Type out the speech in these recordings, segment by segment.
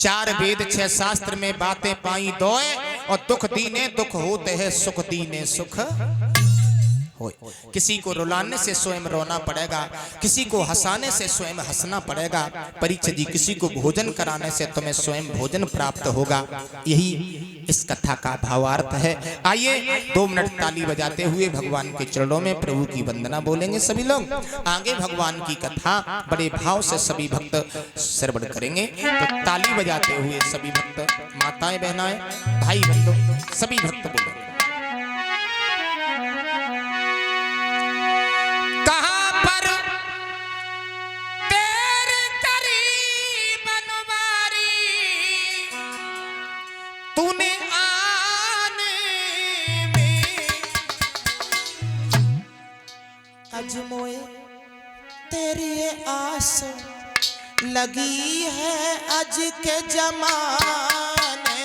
चार वेद छह शास्त्र में बातें पाई दोए, और दुख दीने दुख होते हैं, सुख दीने सुख होए। किसी को रुलाने से स्वयं रोना पड़ेगा, किसी को हंसाने से स्वयं हंसना पड़ेगा। परीक्षित जी, किसी को भोजन कराने से तुम्हें स्वयं भोजन प्राप्त होगा। यही इस कथा का भावार्थ है। आइए 2 मिनट ताली बजाते हुए भगवान के चरणों में प्रभु की वंदना बोलेंगे सभी लोग। आगे भगवान की कथा बड़े भाव से सभी भक्त श्रवण करेंगे। तो ताली बजाते हुए सभी भक्त, माताएं बहनाएं भाई बंधु सभी भक्त बोलेंगे। आज मोए तेरी ये आस लगी है आज के जमाने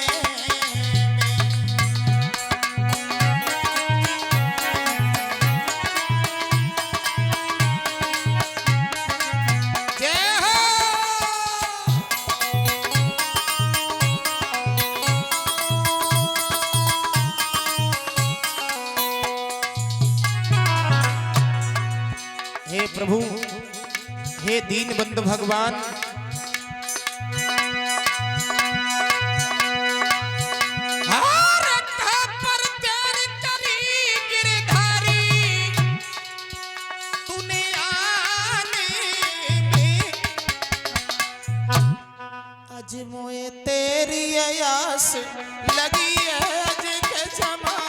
हे प्रभु, हे दीन बंधु भगवान, पर प्यार करी गिरधारी तूने आने में आज मोए तेरी आस लगी है आज के जमाने।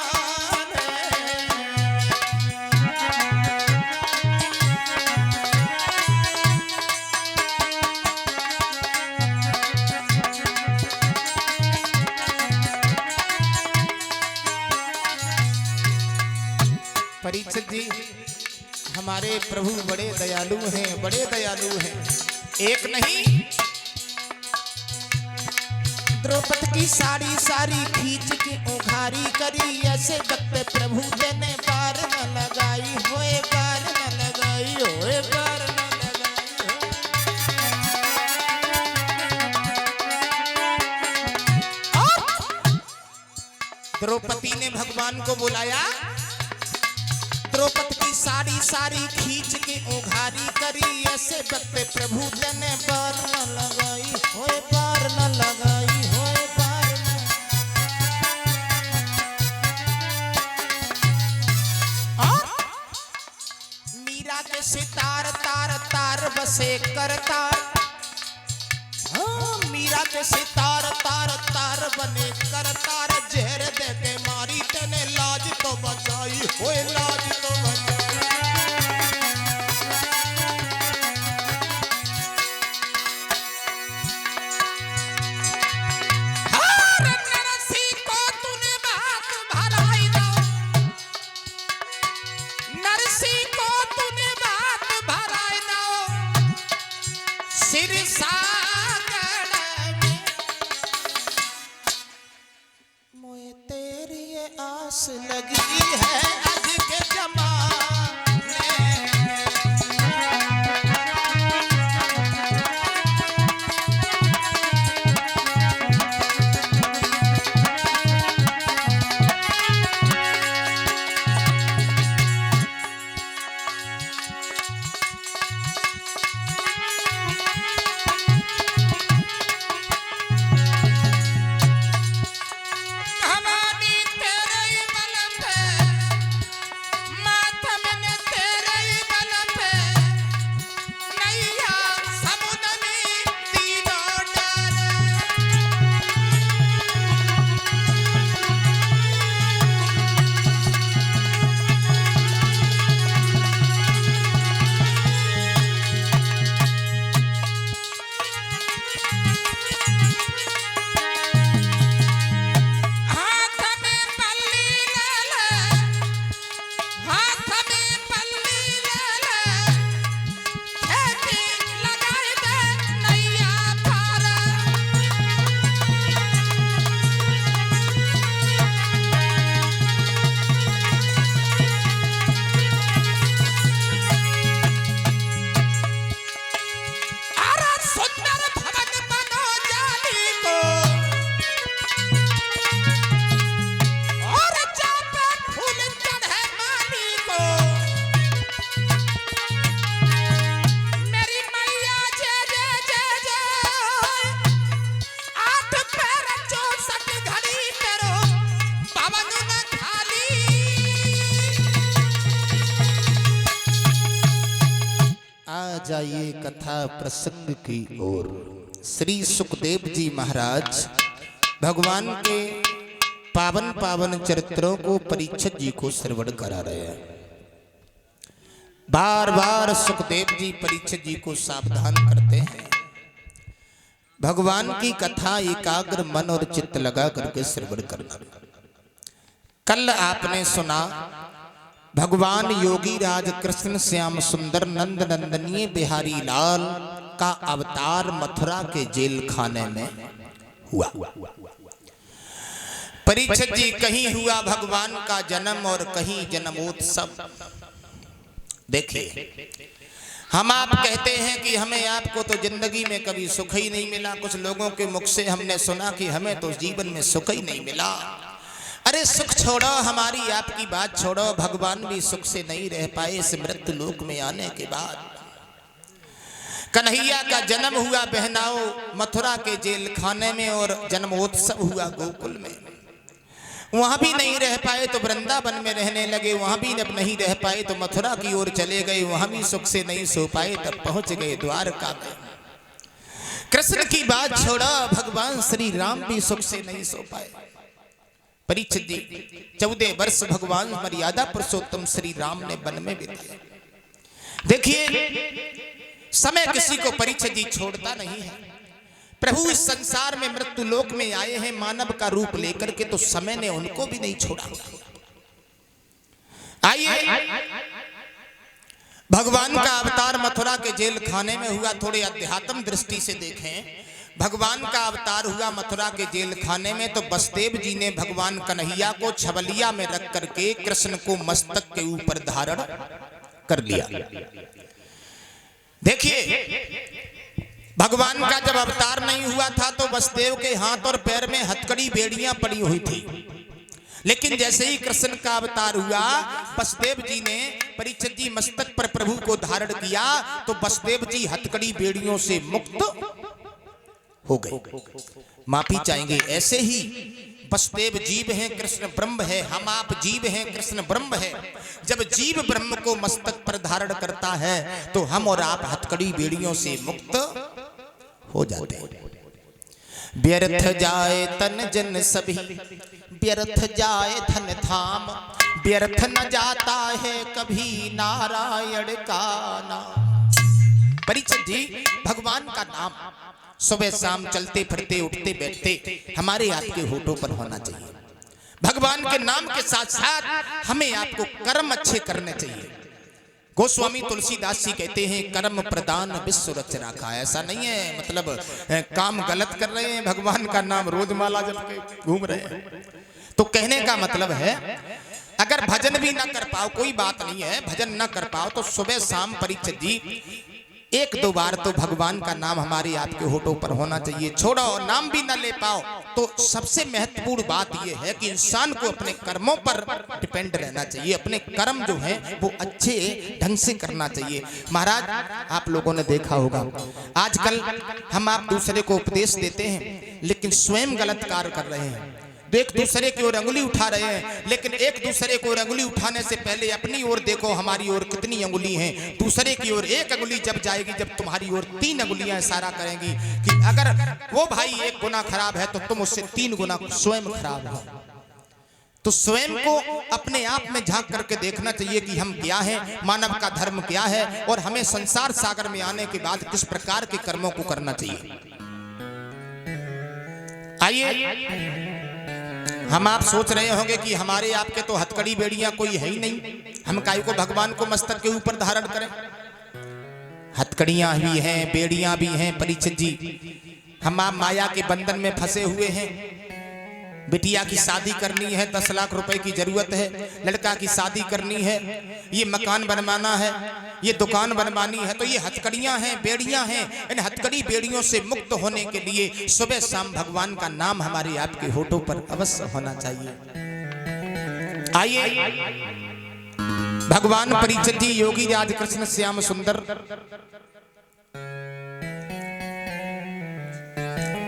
परीक्षित जी, हमारे प्रभु बड़े दयालु हैं, बड़े दयालु हैं। एक नहीं, द्रौपदी की साड़ी सारी खींच के उघारी करी, ऐसे वक्त प्रभु देने पार न लगाई, होए पार न लगाई, होए पार न लगाई। द्रौपदी ने भगवान को बुलाया, द्रौपदी की साड़ी सारी खींच के उघारी करी, ऐसे वक्त प्रभु देने पार न लगाई, होए पार न लगाई, होए पार न। मीरा के सितार तार तार बसे करतार, मीरा के सितार तार तार बने करतार, जहर दे के मारी तेने लाज तो बचाई, होए लाज तो बचाई। नरसी को तूने बात भलाई दो, नरसी को तूने बात भलाई दो, सिर मोए तेरी ये आस लगी है आज के जमाने। जाइए कथा प्रसंग की ओर। श्री सुखदेव जी महाराज भगवान के पावन पावन चरित्रों को परीक्षित जी को श्रवण करा रहे हैं। बार बार सुखदेव जी परीक्षित जी को सावधान करते हैं, भगवान की कथा एकाग्र मन और चित्त लगा करके श्रवण करना। कल आपने सुना भगवान योगी राज कृष्ण श्याम सुंदर नंद नंदनीय बिहारी लाल का अवतार मथुरा के जेल खाने में हुआ। परीक्षित जी कहीं हुआ भगवान का जन्म और कहीं जन्मोत्सव। देखिए, हम आप कहते हैं कि हमें आपको तो जिंदगी में कभी सुख ही नहीं मिला। कुछ लोगों के मुख से हमने सुना कि हमें तो जीवन में सुख ही नहीं मिला। अरे सुख छोड़ो, हमारी आपकी बात छोड़ो, भगवान भी सुख से नहीं रह पाए इस मृत्यु लोक में आने के बाद। कन्हैया का जन्म हुआ बहनाओ मथुरा के जेल खाने में और जन्मोत्सव हुआ गोकुल में। वहां भी नहीं रह पाए तो वृंदावन में रहने लगे, वहां भी जब नहीं रह पाए तो मथुरा की ओर चले गए, वहां भी सुख से नहीं सो पाए, तब पहुंच गए द्वारका में। कृष्ण की बात छोड़ा, भगवान श्री राम भी सुख से नहीं सो पाए। परीक्षित जी 14 वर्ष भगवान मर्यादा पुरुषोत्तम श्री राम ने वन में बिताए। देखिए, समय किसी को परीक्षित जी छोड़ता नहीं है। प्रभु इस संसार में मृत्यु लोक में आए हैं मानव का रूप लेकर के, तो समय ने उनको भी नहीं छोड़ा। आइए, भगवान का अवतार मथुरा के जेल खाने में हुआ। थोड़े अध्यात्म दृष्टि से देखें, भगवान का अवतार हुआ मथुरा के जेल खाने में, तो बसदेव जी ने भगवान कन्हैया को छबलिया में रख करके कृष्ण को मस्तक के ऊपर धारण कर लिया। देखिए, भगवान का जब अवतार नहीं हुआ था तो बसदेव के हाथ और पैर में हथकड़ी बेड़ियां पड़ी हुई थी, लेकिन जैसे ही कृष्ण का अवतार हुआ, बसदेव जी ने परीक्षित जी मस्तक पर प्रभु को धारण किया, तो बसदेव जी हथकड़ी बेड़ियों से मुक्त हो गए। माफी चाहेंगे, ऐसे ही बसदेव जीव हैं, कृष्ण ब्रह्म है। हम आप जीव हैं, कृष्ण ब्रह्म है। जब जीव ब्रह्म को मस्तक पर धारण करता है तो हम और आप हथकड़ी बेड़ियों से मुक्त हो जाते हैं। व्यर्थ जाए तन जन सभी, व्यर्थ जाए धन धाम, व्यर्थ न जाता है कभी नारायण का नाम। परीक्षित जी, भगवान का नाम सुबह शाम चलते फिरते उठते बैठते हमारे आपके होठों पर होना चाहिए। भगवान के नाम के साथ साथ हमें आपको कर्म अच्छे करने चाहिए। गोस्वामी तुलसीदास जी कहते हैं, कर्म प्रदान विश्व रच रखा। ऐसा नहीं है मतलब काम गलत कर रहे हैं, भगवान का नाम रोज माला जप के घूम रहे हैं। तो कहने का मतलब है, अगर भजन भी ना कर पाओ कोई बात नहीं है, भजन ना कर पाओ तो सुबह शाम परीक्षित जी 1-2 बार तो भगवान का नाम हमारे आपके होठों पर होना चाहिए। छोड़ो, नाम भी ना ले पाओ तो सबसे महत्वपूर्ण बात यह है कि इंसान को अपने कर्मों पर डिपेंड रहना चाहिए। अपने कर्म जो हैं वो अच्छे ढंग से करना चाहिए। महाराज, आप लोगों ने देखा होगा आजकल हम आप दूसरे को उपदेश देते हैं लेकिन स्वयं गलत कार्य कर रहे हैं। एक दूसरे की ओर अंगुली उठा रहे हैं, लेकिन एक दूसरे को अंगुली उठाने से पहले अपनी ओर देखो, हमारी ओर कितनी अंगुली हैं। दूसरे की ओर एक अंगुली जब जाएगी, जब तुम्हारी ओर 3 अंगुलियां इशारा करेंगी कि अगर वो भाई 1 गुना खराब है तो तुम उससे 3 गुना स्वयं खराब हो। तो स्वयं को अपने आप में झांक करके देखना चाहिए कि हम क्या हैं, मानव का धर्म क्या है और हमें संसार सागर में आने के बाद किस प्रकार के कर्मों को करना चाहिए। आइए, हम आप सोच रहे होंगे कि हमारे आपके तो हथकड़ी बेड़ियां कोई है ही नहीं, हम काहे को भगवान को मस्तक के ऊपर धारण करें। हथकड़ियां भी हैं, बेड़ियां भी हैं। परीक्षित जी, हम आप माया के बंधन में फंसे हुए हैं। बिटिया की शादी करनी है, 10 लाख रुपए की जरूरत है। लड़का की शादी करनी है, ये मकान बनवाना है, ये दुकान बनवानी है, तो ये हथकड़ियां हैं, बेड़ियां हैं। इन हथकड़ी बेड़ियों से मुक्त होने के लिए सुबह शाम भगवान का नाम हमारे आपके होठों पर अवश्य होना चाहिए। आइए, भगवान परीक्षित जी योगी राज कृष्ण श्याम सुंदर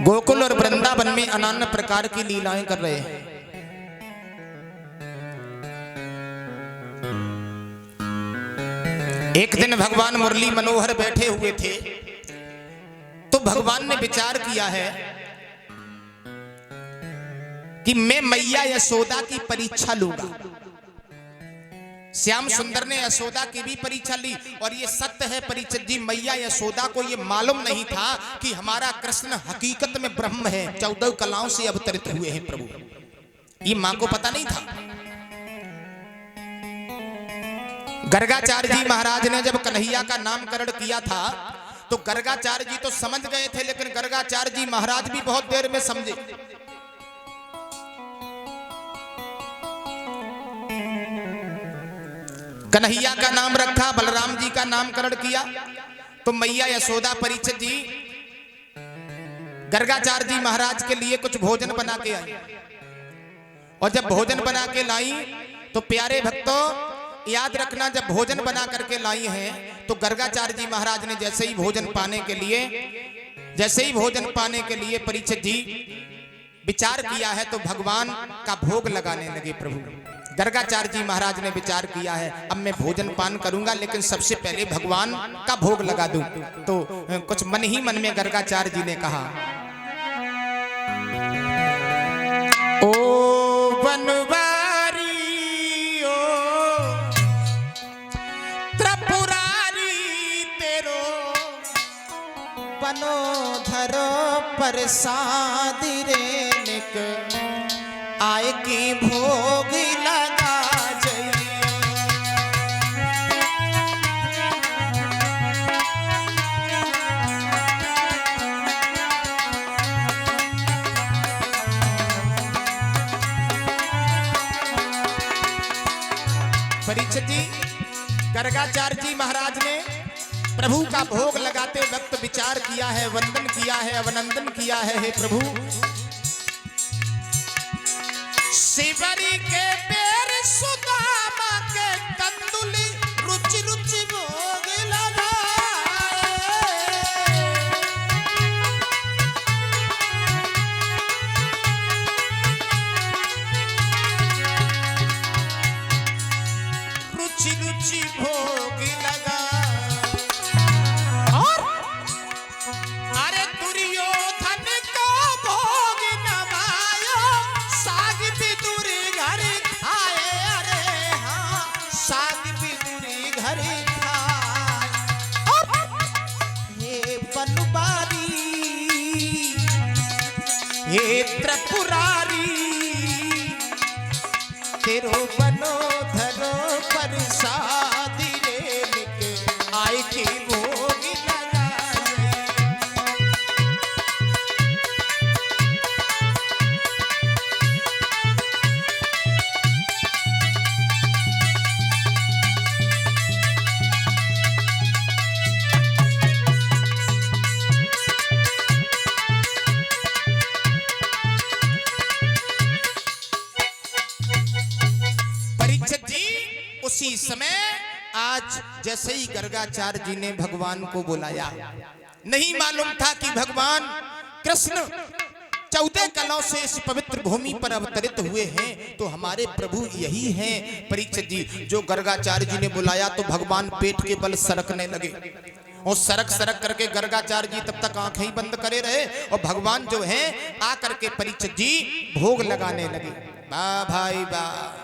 गोकुल और वृंदावन में अनन्य प्रकार की लीलाएं कर रहे हैं। एक दिन भगवान मुरली मनोहर बैठे हुए थे तो भगवान ने विचार किया है कि मैं मैया यशोदा की परीक्षा लूंगा। श्याम सुंदर ने यशोदा की भी परीक्षा ली और ये सत्य है परीक्षित जी, मैया यशोदा को ये मालूम नहीं था कि हमारा कृष्ण हकीकत में ब्रह्म है, 14 कलाओं से अवतरित हुए हैं प्रभु। ये मां को पता नहीं था। गर्गाचार्य जी महाराज ने जब कन्हैया का नामकरण किया था तो गर्गाचार्य जी तो समझ गए थे, लेकिन गर्गाचार्य जी महाराज भी बहुत देर में समझे। कन्हैया का नाम रखा, बलराम जी का नामकरण किया तो मैया यशोदा परीक्षित जी गर्गाचार्य जी महाराज के लिए कुछ भोजन बना के आई और जब भोजन बना के लाई तो प्यारे भक्तों याद रखना, जब भोजन बना करके लाई हैं तो गर्गाचार्य जी महाराज ने जैसे ही भोजन पाने के लिए परीक्षित जी विचार किया है तो भगवान का भोग लगाने लगे प्रभु। गर्गाचार्य जी महाराज ने विचार किया है अब मैं भोजन पान करूंगा लेकिन सबसे पहले भगवान का भोग लगा दूं। तो कुछ मन ही मन में गर्गाचार्य जी ने कहा, ओ बनवारी ओ त्रिपुरारी तेरो बनो धरो प्रसाद रे निक आय की भोग लगा जइयो। परीक्षित जी गर्गाचार्य जी महाराज ने प्रभु का भोग लगाते वक्त विचार किया है, वंदन किया है, अभिनंदन किया है, हे प्रभु शिवरी के पैर सुदामा के कंदुली रुचि रुचि भोग लगाए। रुचि रुचि भोग लगा और अरे दुर्योधन को भोग नवायो, साग बिदुरी घर खाए। अरे हाँ साग बिदुरी घर खाए। ये बनवारी ये त्रिपुरारी तेरो बनो धरो प्रसाद रे निक आय की भोग लगा जइयो। परीक्षित जी उसी समय आज जैसे ही गर्गाचार्य जी ने भगवान को बुलाया, नहीं मालूम था कि भगवान कृष्ण 14 कलाओं से इस पवित्र भूमि पर अवतरित हुए हैं। तो हमारे प्रभु यही हैं परीक्षित जी। जो गर्गाचार्य जी ने बुलाया तो भगवान पेट के बल सरकने लगे और सरक सरक करके गर्गाचार्य जी तब तक आंखें ही बंद करे रहे और भगवान जो है आ करके परीक्षित जी भोग लगाने लगे। वाह भाई वाह।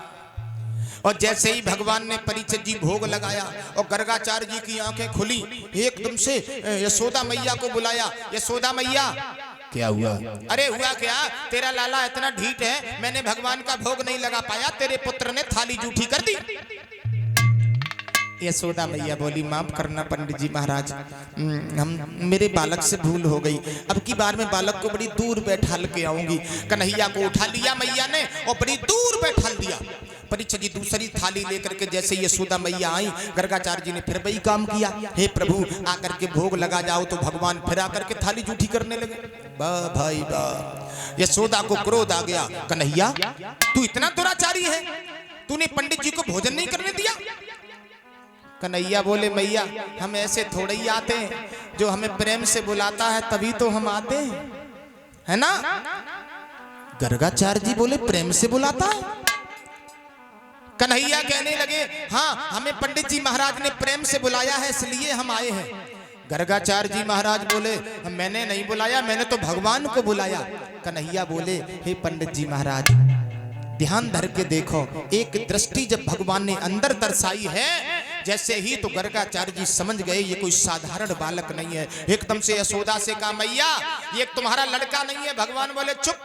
और जैसे ही भगवान ने परीक्षित जी भोग लगाया और गर्गाचार्य जी की आंखें खुली, एकदम से यशोदा मैया को बुलाया। यशोदा मैया क्या हुआ? अरे हुआ क्या, तेरा लाला इतना ढीठ है, मैंने भगवान का भोग नहीं लगा पाया, तेरे पुत्र ने थाली जूठी कर दी। यशोदा मैया बोली, माफ करना पंडित जी महाराज, मेरे बालक से भूल हो गई, अब की बार में बालक को बड़ी दूर बैठाल के आऊंगी। कन्हैया को उठा लिया मैया ने और बड़ी दूर बैठाल दिया। परीक्षित जी दूसरी थाली लेकर के जैसे यशोदा मैया आई, गर्गाचार्य जी ने फिर वही काम किया, हे प्रभु आकर के भोग लगा जाओ। तो भगवान फिर आकर के थाली जूठी करने लगे। वाह भाई वाह। यशोदा को क्रोध आ गया, कन्हैया तू इतना दुराचारी है, तूने पंडित जी को भोजन नहीं करने दिया। कन्हैया बोले, मैया हम ऐसे थोड़े ही आते हैं, जो हमें प्रेम से बुलाता है तभी तो हम आते हैं, है ना। गर्गाचार्य जी बोले, प्रेम से बुलाता है? कन्हैया कहने लगे, हाँ हमें पंडित जी महाराज ने प्रेम से बुलाया है इसलिए हम आए हैं। गर्गाचार्य जी महाराज बोले, मैंने नहीं बुलाया, मैंने तो भगवान को बुलाया। कन्हैया बोले, हे पंडित जी महाराज ध्यान धर के देखो, एक दृष्टि जब भगवान ने अंदर दर्शाई है, जैसे ही तो गर्गाचार्य जी समझ गए ये कोई साधारण बालक नहीं है। एकदम से यशोदा से कहा, मैया ये तुम्हारा लड़का नहीं है। भगवान बोले, चुप,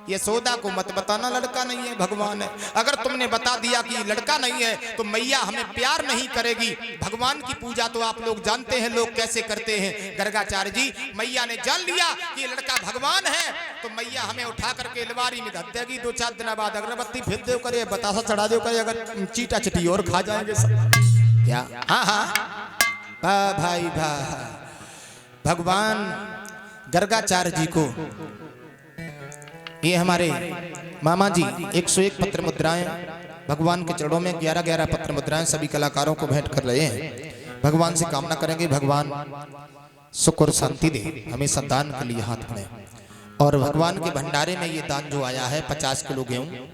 यशोदा को मत बताना लड़का नहीं है, भगवान है। अगर तुमने बता दिया कि लड़का नहीं है तो मैया हमें प्यार नहीं करेगी। भगवान की पूजा तो आप लोग जानते हैं लोग कैसे करते हैं। गर्गाचार्य जी, मैया ने जान लिया कि ये लड़का भगवान है तो मैया हमें उठा करके अलमारी में धर देगी। 2-4 दिन बाद अगरबत्ती फेंक दो करे, बतासा चढ़ा दो करे, अगर चीटा चिटी और खा जाएंगे सब। क्या? हाँ हाँ भाई भगवान गर्गाचार्य जी को, ये हमारे मामा जी 101 पत्र मुद्राएं भगवान के चरणों में 11-11 पत्र मुद्राएं सभी कलाकारों को भेंट कर रहे हैं। भगवान से कामना करेंगे भगवान सुख और शांति दे, हमेशा दान के लिए हाथ बढ़े। और भगवान के भंडारे में ये दान जो आया है 50 किलो गेहूं,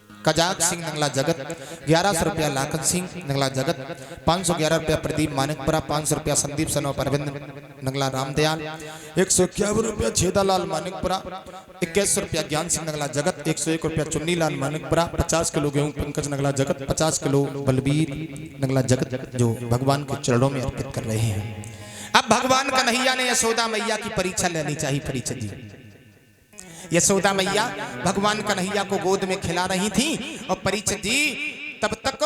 कजाक सिंह नंगला जगत 1100 रुपया, लाखन सिंह नंगला जगत 511 रुपया, प्रदीप मानिकपुरा 500 रुपया, संदीप सनोप अरविंद नंगला रामदयाल 151 रुपया, छेदालाल मानिकपुरा 2100 रुपया, ज्ञान सिंह नंगला जगत 101 रुपया, चुन्नी लाल मानिकपुरा 50 किलो गेहूं, पंकज नंगला जगत 50 किलो, बलबीर नंगला जगत जो भगवान के चरणों में अर्पित कर रहे हैं। अब भगवान कन्हैया ने यशोदा मैया की परीक्षा लेनी चाहिए। परीक्षा जी, यशोदा मैया भगवान कन्हैया को गोद में खिला रही थी और परीक्षित जी तब तक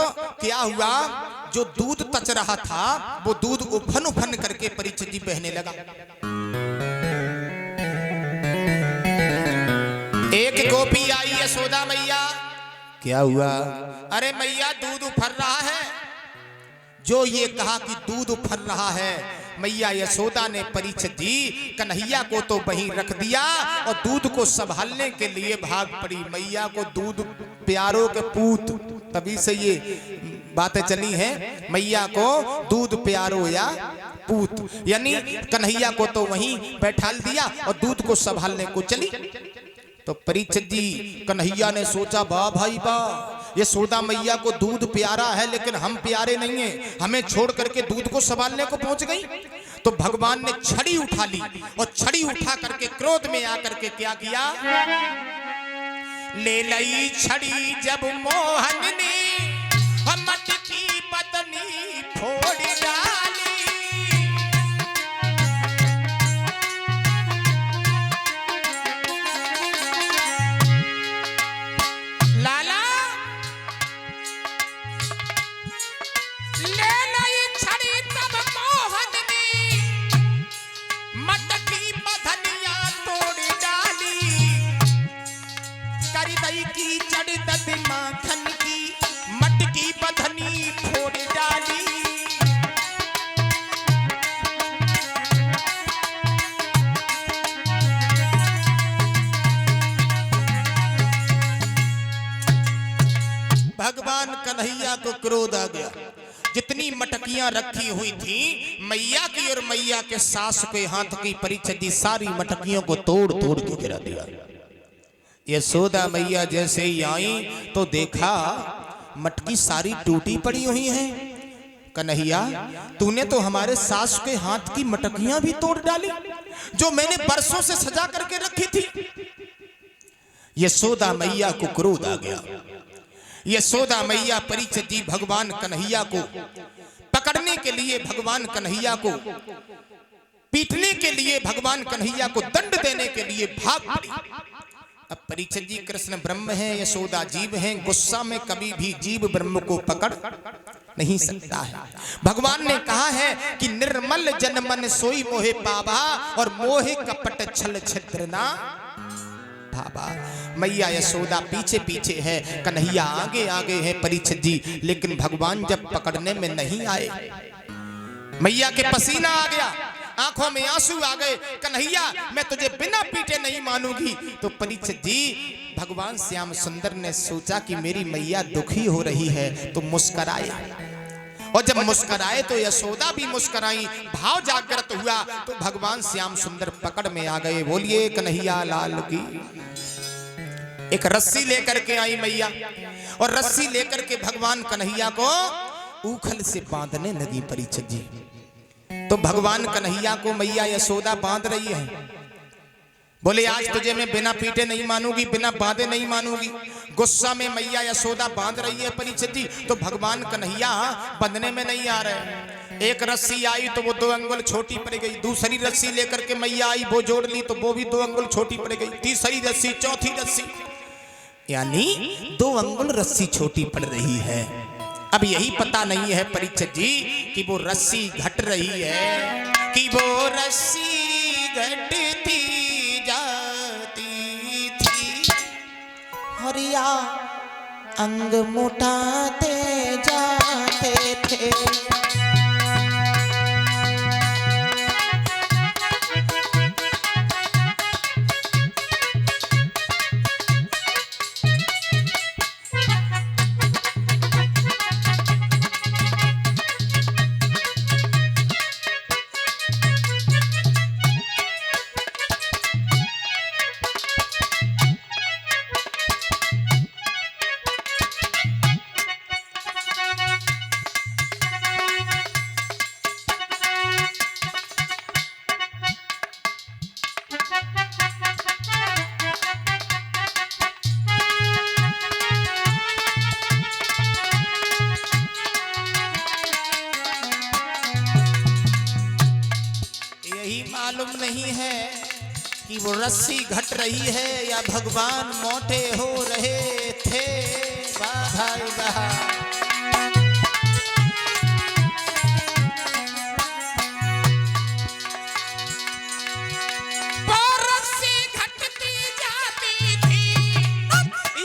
क्या हुआ, जो दूध तच रहा था वो दूध उफन उफन करके परीक्षित जी बहने लगा। एक गोपी आई यशोदा मैया, क्या हुआ? अरे मैया दूध उफर रहा है। जो ये कहा कि दूध उफर रहा है, मैया यशोदा ने परीक्षित जी कन्हैया को तो वहीं रख दिया और दूध को संभालने के लिए भाग पड़ी। मैया को दूध प्यारों के पूत, तभी से ये बातें चली हैं, मैया को दूध प्यारो या पूत, यानी कन्हैया को तो वहीं बैठाल दिया और दूध को संभालने को चली। तो परीक्षित जी कन्हैया ने सोचा, वाह भाई वाह, यशोदा मैया को दूध प्यारा है लेकिन हम प्यारे नहीं हैं, हमें छोड़ करके दूध को संभालने को पहुंच गई। तो भगवान ने छड़ी उठा ली और छड़ी उठा करके क्रोध में आकर के क्या किया, ले लई छड़ी जब मोहन ने मटकी पत्नी फोड़ डाली। माखन की मटकी बधनी फोड़ डाली। भगवान कन्हैया को क्रोध आ गया। जितनी मटकियां रखी हुई थी मैया की और मैया के सास के हाथ की, परीक्षित जी सारी मटकियों को तोड़ तोड़ के गिरा दिया। यशोदा मैया जैसे ही आई तो देखा मटकी सारी टूटी पड़ी हुई है। कन्हैया तूने तो हमारे सास के हाथ की मटकियां भी तोड़ डाली जो मैंने बरसों से सजा करके रखी थी। यशोदा मैया को क्रोध आ गया। यशोदा मैया परीक्षित जी भगवान कन्हैया को पकड़ने के लिए, भगवान कन्हैया को पीटने के लिए, भगवान कन्हैया को दंड देने के लिए भाग पड़ी। अब परीक्षित जी कृष्ण ब्रह्म है, यशोदा जीव हैं, गुस्सा में कभी भी जीव ब्रह्म को पकड़ नहीं सकता है। भगवान ने कहा है कि निर्मल जन मन सोई मोहे पावा और मोहे कपट छल छिद्र ना भावा। मैया यशोदा पीछे पीछे है, कन्हैया आगे आगे है परीक्षित जी, लेकिन भगवान जब पकड़ने में नहीं आए, मैया के पसीना आ गया, आंखों में आंसू आ गए। कन्हैया मैं तुझे बिना पीटे नहीं मानूंगी। तो परीक्षित जी भगवान श्याम सुंदर ने सोचा कि मेरी मैया दुखी हो रही है तो मुस्कुराए, और जब मुस्कुराए तो यशोदा भी मुस्कुराई, भाव जागृत हुआ तो भगवान श्याम सुंदर पकड़ में आ गए। बोलिए कन्हैया लाल की। एक रस्सी लेकर के आई मैया और रस्सी लेकर के भगवान कन्हैया को ऊखल से बांधने लगी परीक्षित जी। तो भगवान कन्हैया को मैया यशोदा बांध रही है। बोले आज तुझे मैं बिना पीटे नहीं मानूंगी, बिना बांधे नहीं मानूंगी। गुस्सा में मैया यशोदा बांध रही है परीक्षित जी। तो भगवान कन्हैया बंधने में नहीं आ रहे। एक रस्सी आई तो वो 2 अंगुल छोटी पड़ गई, दूसरी रस्सी लेकर के मैया आई, वो जोड़ ली तो वो भी 2 अंगुल छोटी पड़ गई, तीसरी रस्सी, चौथी रस्सी, यानी 2 अंगुल रस्सी छोटी पड़ रही है। अब यही पता नहीं है परीक्षित जी कि वो रस्सी घट रही है कि वो रस्सी घटती जाती थी, हरिया अंग मोटाते जाते थे। मालूम नहीं है कि वो रस्सी घट रही है या भगवान मोटे हो रहे थे। वाह भाई वाह। वो रस्सी घटती जाती थी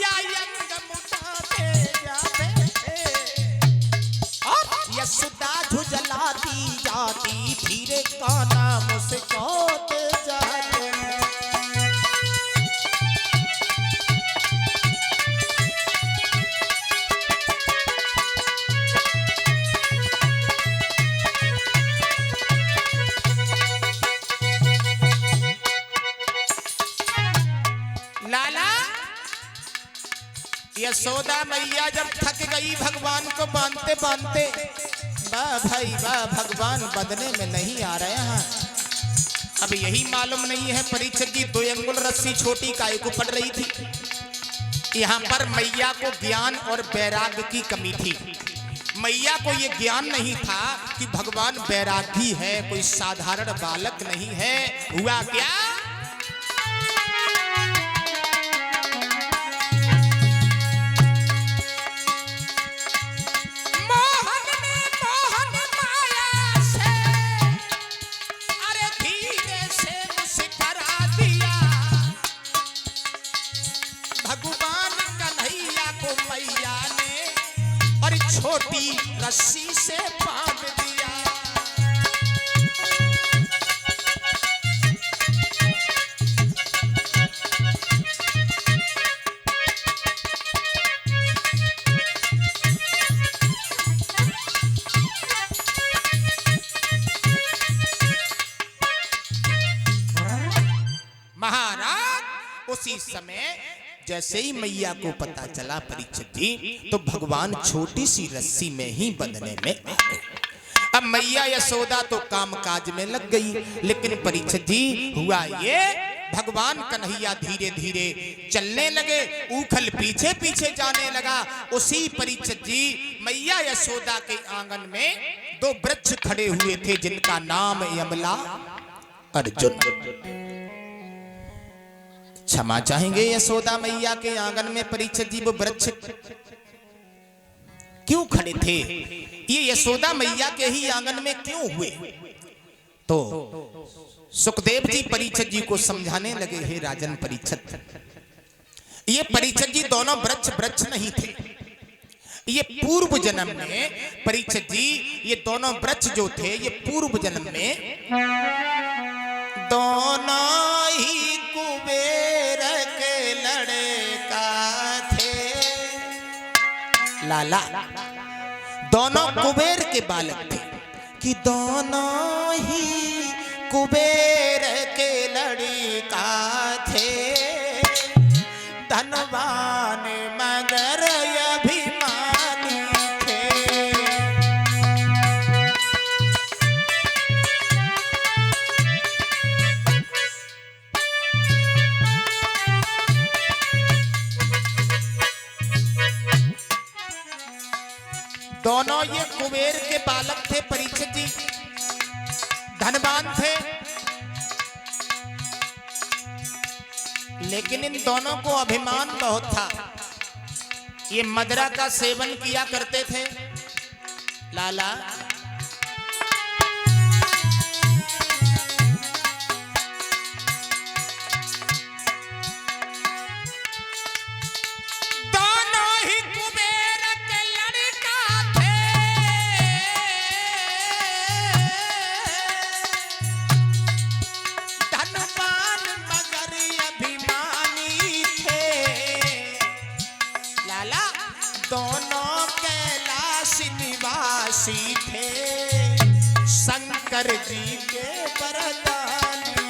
या अंग मोटाते जाते थे और यशोदा झुझलाती जाती धीरे काना मुस्कुराते जाते। लाला यशोदा मैया जब थक गई भगवान को बांधते बांधते, वाह भाई वाह, भगवान बदले में नहीं आ रहे हैं। अब यही मालूम नहीं है परीक्षित जी 2 अंगुल रस्सी छोटी काहे को पड़ रही थी। यहाँ पर मैया को ज्ञान और वैराग्य की कमी थी। मैया को ये ज्ञान नहीं था कि भगवान वैरागी है, कोई साधारण बालक नहीं है। हुआ क्या, छोटी रस्सी से बांध दिया। महाराज उसी समय जैसे ही मैया को पता चला परीक्षित जी, तो भगवान छोटी सी रस्सी में ही बंधने में आ गए। अब मैया यशोदा तो कामकाज में लग गई, लेकिन परीक्षित जी हुआ ये, भगवान कन्हैया धीरे धीरे चलने लगे, ऊखल पीछे पीछे जाने लगा। उसी परीक्षित जी मैया यशोदा के आंगन में 2 वृक्ष खड़े हुए थे जिनका नाम यमला अर्जुन। क्षमा चाहेंगे यशोदा मैया के आंगन में परीक्षित जी वो वृक्ष क्यों खड़े थे, ये यशोदा मैया के ही आंगन में क्यों हुए। तो सुखदेव जी परीक्षित जी को समझाने लगे, हे राजन परीक्षित, ये परीक्षित जी दोनों वृक्ष नहीं थे। ये पूर्व जन्म में परीक्षित जी ये दोनों वृक्ष जो थे ये पूर्व जन्म में दोनों ही कुबेर के लड़का थे। लाला दोनों कुबेर के बालक थे कि दोनों ही कुबेर के लड़का थे। धन धनवान मगर अभिमानी थे। दोनों ये कुबेर के बालक थे परीक्षित जी, धनवान थे, लेकिन इन दोनों को अभिमान बहुत था। ये मदिरा का सेवन किया करते थे। लाला दोनों ही कुबेर के लड़का थे, धनवान मगर अभिमानी थे। लाला दोनों कैलाश निवासी थे, शंकर जी के वरदानी